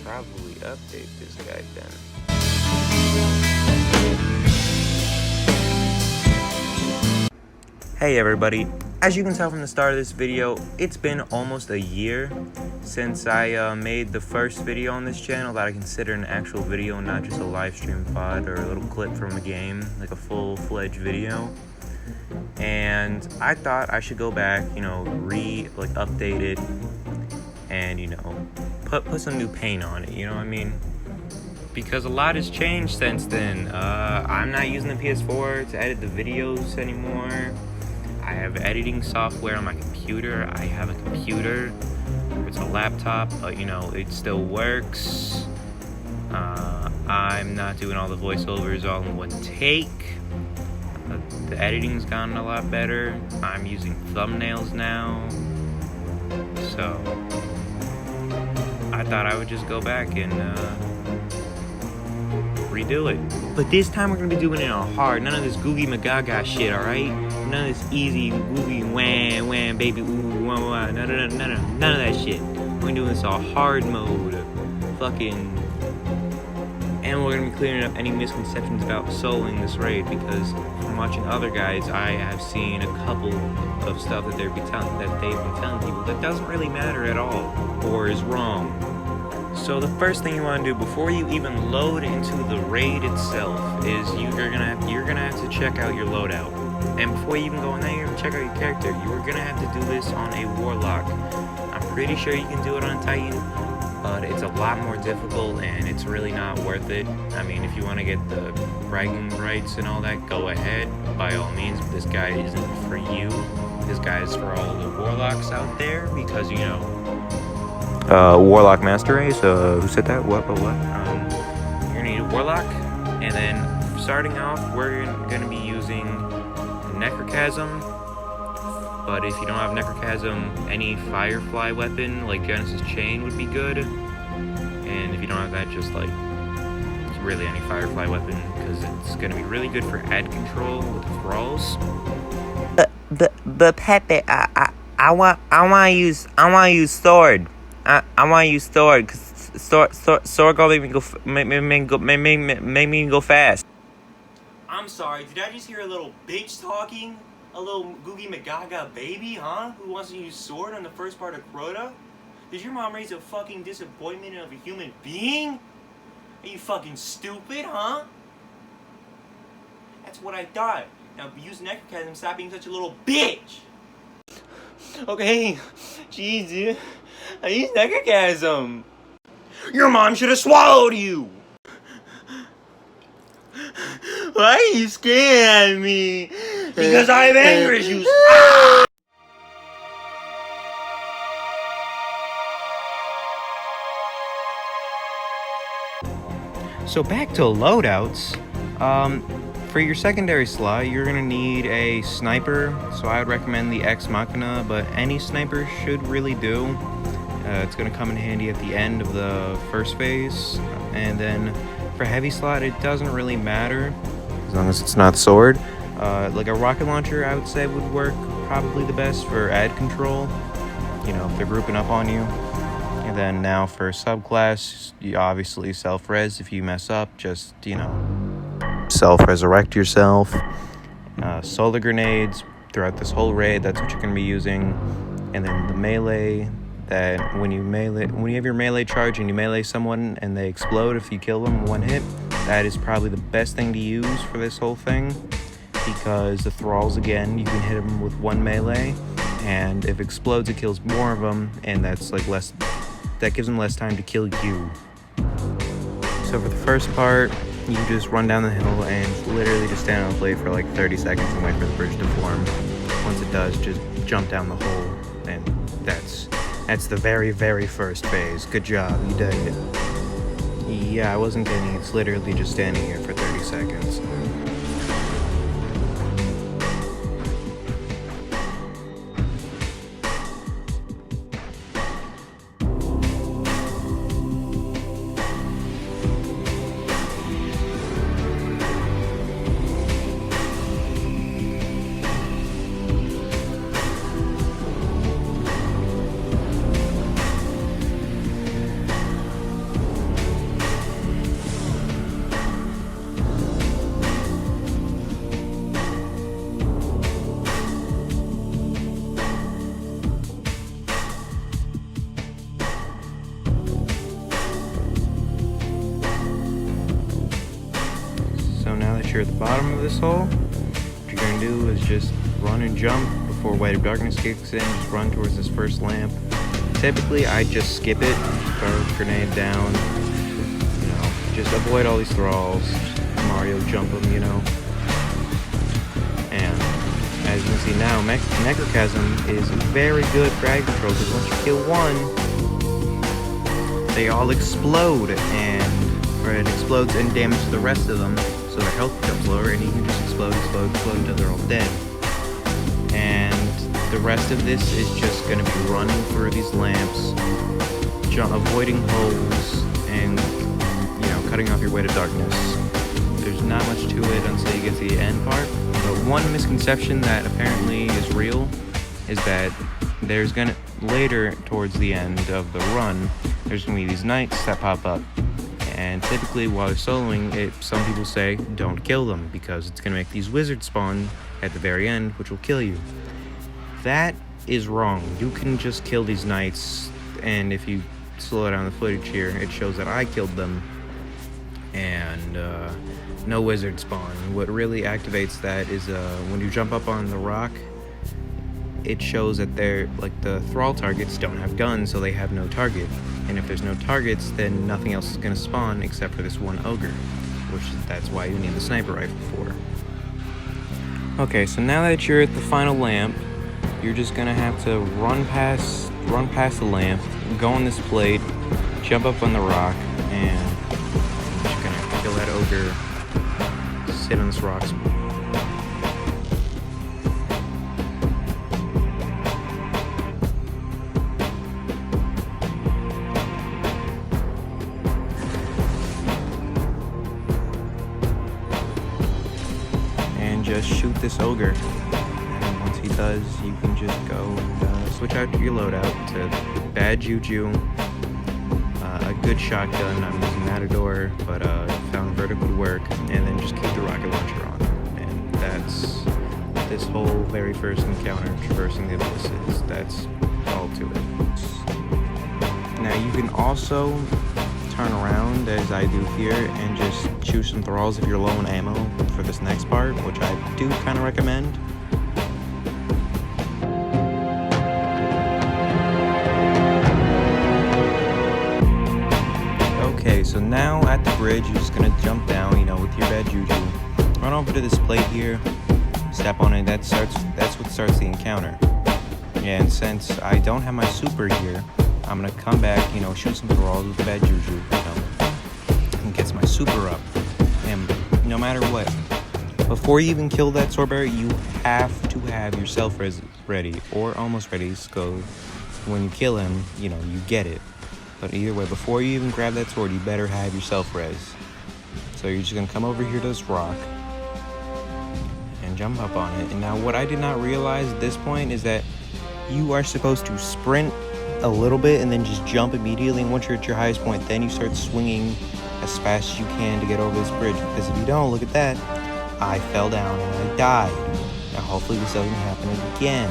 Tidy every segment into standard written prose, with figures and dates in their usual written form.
probably update this guy then. Hey everybody, as you can tell from the start of this video, it's been almost a year since I made the first video on this channel that I consider an actual video, not just a live stream pod or a little clip from a game, like a full-fledged video. And I thought I should go back, update it and, put some new paint on it, you know what I mean? Because a lot has changed since then. I'm not using the PS4 to edit the videos anymore. I have editing software on my computer. I have a computer. It's a laptop, but it still works. I'm not doing all the voiceovers all in one take. The editing's gotten a lot better. I'm using thumbnails now. So I thought I would just go back and redo it. But this time we're gonna be doing it on hard. None of this googie magaga shit, alright? None of this easy googie wham wham baby ooh wah wah. None of that shit. We're doing this on hard mode. And we're gonna be clearing up any misconceptions about soloing this raid, because from watching other guys, I have seen a couple of stuff that they've been telling people that doesn't really matter at all, or is wrong. So the first thing you want to do before you even load into the raid itself is you're gonna have to check out your loadout. And before you even go in there, you're gonna check out your character. You're gonna have to do this on a warlock. I'm pretty sure you can do it on Titan, but it's a lot more difficult and it's really not worth it. I mean, if you want to get the bragging rights and all that, go ahead, by all means, but this guy isn't for you. This guy is for all the warlocks out there, because, Warlock Master Race, who said that? What? You're gonna need a Warlock, and then starting off, we're gonna be using Necrochasm. But if you don't have Necrochasm, any Firefly weapon, like Genesis Chain, would be good. And if you don't have that, just really any Firefly weapon, because it's gonna be really good for ad control with the thralls. But Pepe, I want to use sword. I want to use sword, because sword gonna make me go fast. I'm sorry, did I just hear a little bitch talking? A little Googie Magaga baby, huh? Who wants to use sword on the first part of Crota? Did your mom raise a fucking disappointment of a human being? Are you fucking stupid, huh? That's what I thought. Now use Necrochasm, stop being such a little bitch! Okay, jeez, dude. I used Necrochasm. Your mom should have swallowed you! Why are you scaring me? Because I have anger issues. Ah! So back to loadouts. For your secondary slot, you're gonna need a sniper. So I would recommend the Ex Machina, but any sniper should really do. It's gonna come in handy at the end of the first phase. And then for heavy slot, it doesn't really matter as long as it's not sword. Like a rocket launcher, I would say, would work probably the best for ad control, if they're grouping up on you. And then now for subclass, you obviously self-res. If you mess up, just, self-resurrect yourself. Solar grenades throughout this whole raid, that's what you're going to be using. And then the melee, that when you have your melee charge and you melee someone and they explode if you kill them in one hit, that is probably the best thing to use for this whole thing. Because the thralls, again, you can hit them with one melee, and if it explodes, it kills more of them, and that gives them less time to kill you. So for the first part, you just run down the hill and literally just stand on the plate for 30 seconds and wait for the bridge to form. Once it does, just jump down the hole, and that's the very, very first phase. Good job, you did it. Yeah, I wasn't kidding, it's literally just standing here for 30 seconds. you're at the bottom of this hole, what you're gonna do is just run and jump before Weight of Darkness kicks in. Just run towards this first lamp. Typically, I just skip it, throw a grenade down, you know, just avoid all these thralls, Mario jump them, you know. And as you can see now, Necrochasm is very good frag control, because once you kill one, they all explode, or it explodes and damages the rest of them, so their health becomes lower, and you can just explode until they're all dead. And the rest of this is just going to be running through these lamps, avoiding holes, and, you know, cutting off your Weight of Darkness. There's not much to it until you get to the end part. But one misconception that apparently is real is that there's gonna, later towards the end of the run, there's gonna be these knights that pop up. And typically while they're soloing, some people say don't kill them because it's gonna make these wizards spawn at the very end, which will kill you. That is wrong. You can just kill these knights, and if you slow down the footage here, it shows that I killed them, and no wizard spawn. What really activates that is when you jump up on the rock, it shows that they're like the thrall targets don't have guns, so they have no target. And if there's no targets, then nothing else is gonna spawn except for this one ogre, that's why you need the sniper rifle for. Okay, so now that you're at the final lamp, you're just gonna have to run past the lamp, go on this plate, jump up on the rock, and I'm just gonna kill that ogre. Sit on this rock. And just shoot this ogre. And once he does, you can just go and switch out your loadout to Bad Juju, a good shotgun. I'm using Matador, but found vertical would work, and then just keep the rocket launcher on. And that's this whole very first encounter, traversing the abysses. That's all to it. Now you can also turn around, as I do here, and just choose some thralls if you're low on ammo for this next part, which I do kind of recommend. Okay, so now at the bridge, you're just gonna jump down, you know, with your Bad Juju. Run over to this plate here, step on it, that's what starts the encounter. And since I don't have my super here, I'm gonna come back, you know, shoot some thralls with the Bad Juju, you know, and gets my super up. And no matter what, before you even kill that sword bearer, you have to have your self-res ready, or almost ready, so when you kill him, you know, you get it. But either way, before you even grab that sword, you better have your self-res. So you're just gonna come over here to this rock and jump up on it. And now what I did not realize at this point is that you are supposed to sprint a little bit and then just jump immediately. And once you're at your highest point, then you start swinging as fast as you can to get over this bridge. Because if you don't, look at that. I fell down and I died. Now hopefully this doesn't happen again.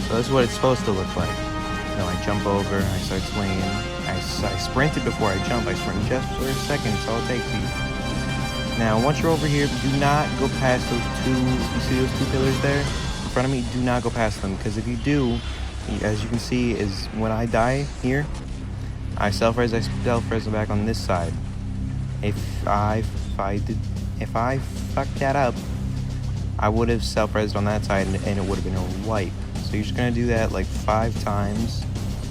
So this is what it's supposed to look like. You know, I jump over, I start swinging. I sprinted before I jump. I sprint just for a second, that's all it takes you. Now, once you're over here, do not go past those two, you see those two pillars there in front of me? Do not go past them, because if you do, as you can see, is when I die here, I self-res back on this side. If I fucked that up, I would have self-resed on that side, and it would have been a wipe. So you're just gonna do that like 5 times.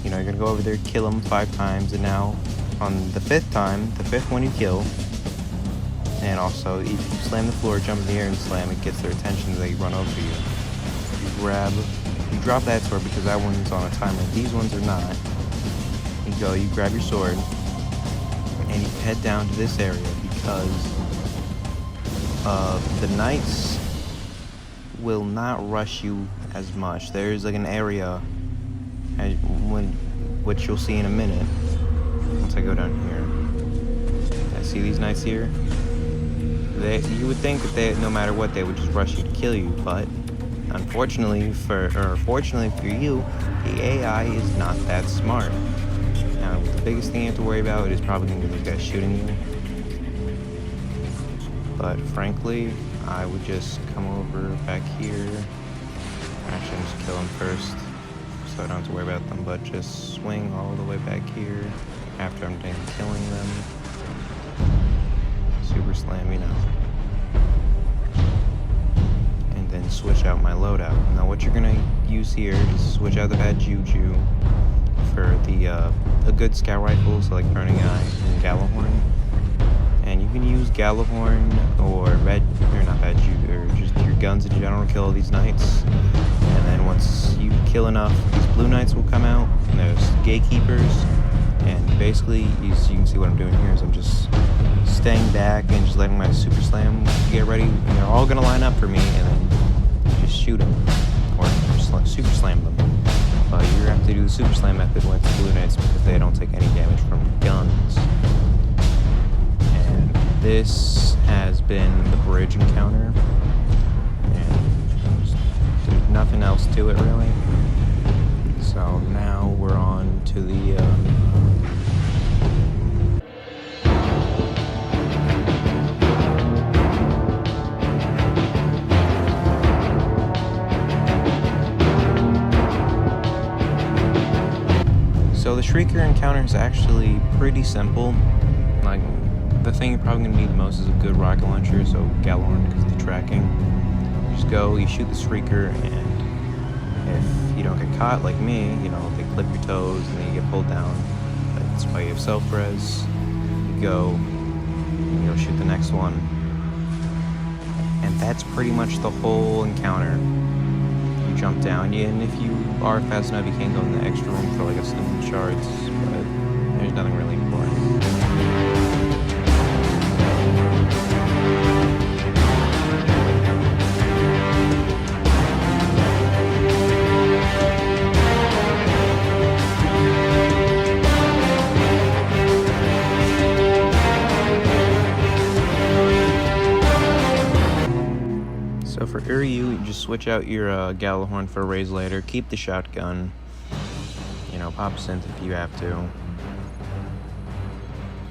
You know, you're gonna go over there, kill them 5 times, and now on the 5th time, the 5th one you kill, and also if you slam the floor, jump in the air and slam, it gets their attention, they run over you. You drop that sword because that one's on a timer. These ones are not. You grab your sword, and you head down to this area because the knights will not rush you as much. There's like an area which you'll see in a minute once I go down here. I see these knights here. you would think that no matter what, they would just rush you to kill you, but fortunately for you, the AI is not that smart. Now, the biggest thing you have to worry about is probably going to be those guys shooting you. But frankly, I would just come over back here. Actually, just kill them first, so I don't have to worry about them, but just swing all the way back here after I'm done killing them. Super slam, you know. And then switch out my loadout. Now what you're gonna use here is switch out the bad juju for the good scout rifles like Burning Eye and Gallahorn. And you can use Gallahorn or not bad juju, or just your guns in general to kill all these knights. And then once you kill enough, these blue knights will come out, and there's gatekeepers. And basically, you can see what I'm doing here is I'm just staying back and just letting my super slam get ready. And they're all gonna line up for me, and then just shoot them or super slam them. But you have to do the super slam method with the blue knights because they don't take any damage from guns. And this has been the bridge encounter, and there's nothing else to it really. So now we're on to the So the Shrieker Encounter is actually pretty simple. Like, the thing you're probably going to need the most is a good rocket launcher, so Gallahorn because of the tracking. You just go, you shoot the Shrieker, and if you don't get caught like me, you know, they clip your toes and then you get pulled down. That's why you have self-res. You go, and you'll shoot the next one. And that's pretty much the whole encounter. You jump down, and if you are fast enough, you can go in the extra room for like a stone shards, but there's nothing really important. So for Uryu, you just switch out your Gallahorn for a raise later. Keep the shotgun. You know, pop synth if you have to.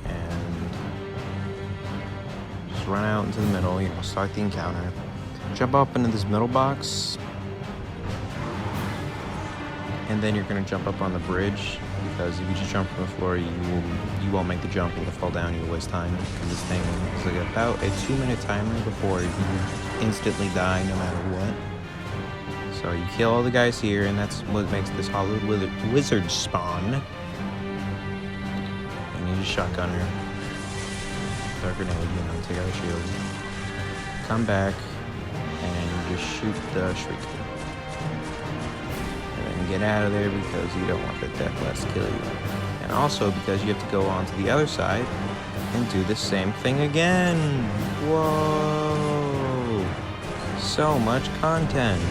And just run out into the middle, you know, start the encounter. Jump up into this middle box. And then you're going to jump up on the bridge, because if you just jump from the floor, you won't make the jump and you'll fall down, you'll waste time. And this thing is like about a 2-minute timer before you instantly die no matter what. So you kill all the guys here, and that's what makes this Hollow Wizard spawn. And you just shotgun her. Throw a grenade, you know, take out a shield. Come back, and you just shoot the Shrieker. Get out of there because you don't want the death blast to kill you. And also because you have to go on to the other side and do the same thing again. Whoa! So much content.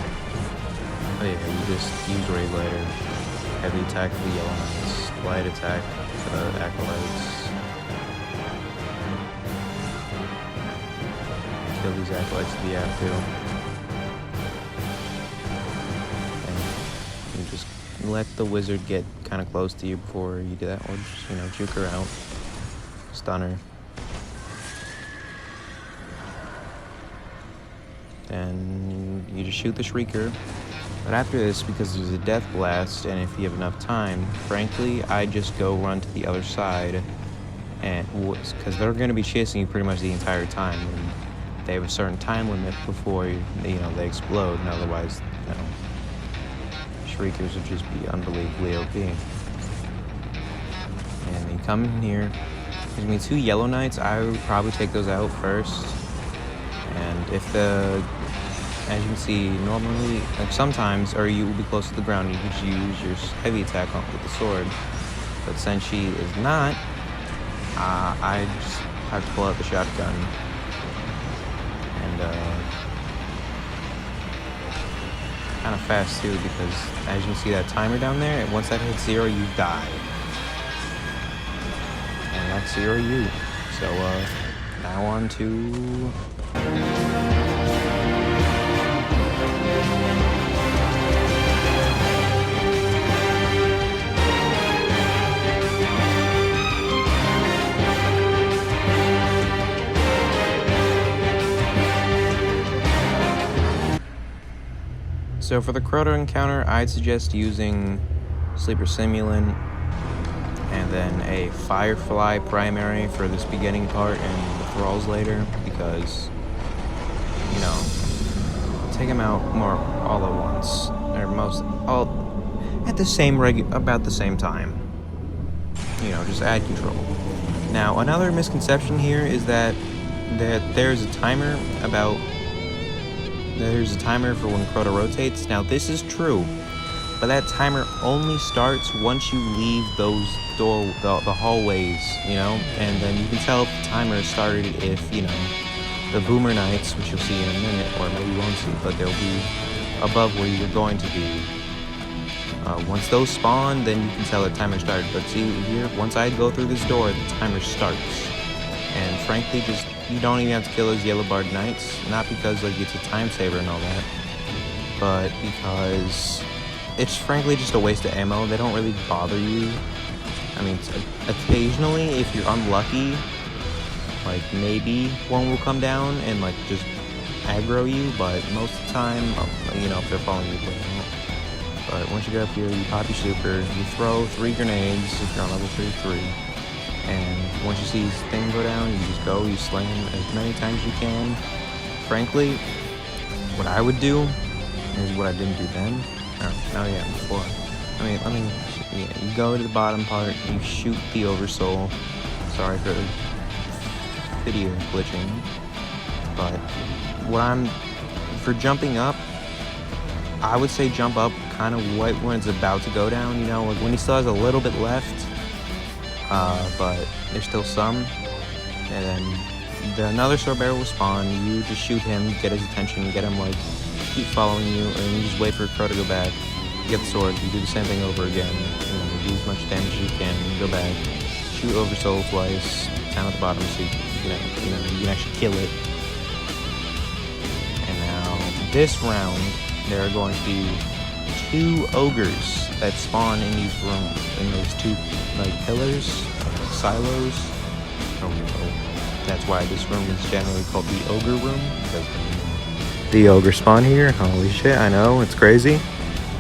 Oh yeah, you just use raid later. Heavy attack for the yellow knights. Light attack for the acolytes. Kill these acolytes if you have to. Let the wizard get kind of close to you before you do that, or just, you know, juke her out, stun her. Then you just shoot the Shrieker. But after this, because there's a death blast, and if you have enough time, frankly, I just go run to the other side, and because they're going to be chasing you pretty much the entire time, and they have a certain time limit before they explode, and otherwise, you know, Shriekers would just be unbelievably OP. And you come in here. There's gonna be 2 yellow knights. I would probably take those out first. And if as you can see, normally, like sometimes, or you will be close to the ground, you could use your heavy attack with the sword. But since she is not, I just have to pull out the shotgun. And kind of fast too, because as you can see that timer down there, and once that hits 0, you die. And that's 0 you. So Now on to... So for the Crota Encounter, I'd suggest using Sleeper Simulant and then a Firefly primary for this beginning part and the thralls later, because, you know, take them out more all at once, or all at the same about the same time. You know, just add control. Now, another misconception here is that there's a timer for when Crota rotates. Now, this is true, but that timer only starts once you leave those the hallways, you know, and then you can tell if the timer started if, you know, the Boomer Knights, which you'll see in a minute, or maybe you won't see, but they'll be above where you're going to be. Once those spawn, then you can tell the timer started. But see here, once I go through this door, the timer starts. And frankly, just, you don't even have to kill those yellow barred knights, not because like it's a time saver and all that, but because it's frankly just a waste of ammo. They don't really bother you. I mean, occasionally, if you're unlucky, like maybe one will come down and like just aggro you, but most of the time, you know, if they're following you, they won't. But once you get up here, you pop your super, you throw 3 grenades if you're on level 33, and once you see this thing go down, you just go, you slam as many times as you can. Frankly, what I would do is what I didn't do then. Oh yeah, before. Yeah, you go to the bottom part, you shoot the Oversoul. Sorry for the video glitching, but for jumping up, I would say jump up kind of when it's about to go down, you know, like when he still has a little bit left, but there's still some, and then another sword bearer will spawn, you just shoot him, get his attention, get him like, keep following you, and you just wait for Crota to go back, you get the sword, you do the same thing over again, you do as much damage as you can, you go back, shoot Oversoul twice, down at the bottom so you can actually kill it. And now, this round, there are going to be 2 ogres that spawn in these rooms, in those 2 like pillars, silos. That's why this room is generally called the ogre room, because the ogre spawn here. Holy shit, I know, it's crazy.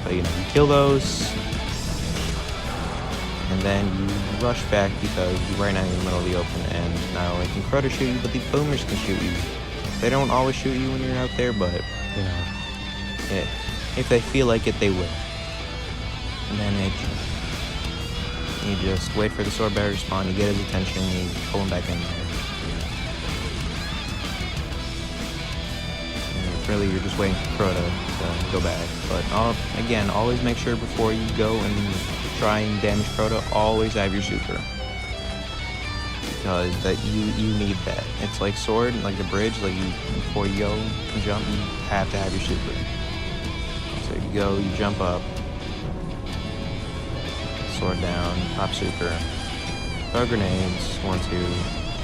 But you know, you kill those, and then you rush back because you're right now in the middle of the open, and not only can Crota shoot you, but the boomers can shoot you. They don't always shoot you when you're out there, but you know, if they feel like it, they will. And then you just wait for the sword bearer to spawn, you get his attention, you pull him back in there. And really, you're just waiting for Crota to go back. But again, always make sure before you go and try and damage Crota, always have your super. Because that you need that. It's like sword, like a bridge, like before you go and jump, you have to have your super. So you go, you jump up, sword down, pop super, throw grenades, 1, 2,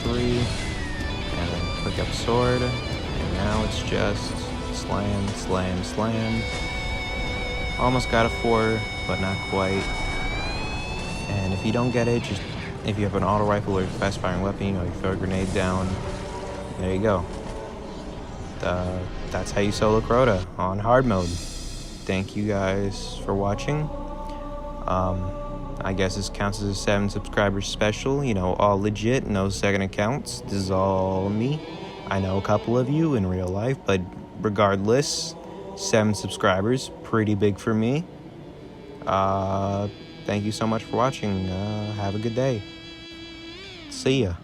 3, and then click up sword, and now it's just slam, slam, slam. Almost got a 4, but not quite. And if you don't get it, just if you have an auto rifle or fast firing weapon, you know, you throw a grenade down, there you go. That's how you solo Crota on hard mode. Thank you guys for watching. I guess this counts as a 7 subscribers special, you know, all legit, no second accounts. This is all me. I know a couple of you in real life, but regardless, 7 subscribers, pretty big for me. Thank you so much for watching. Have a good day. See ya.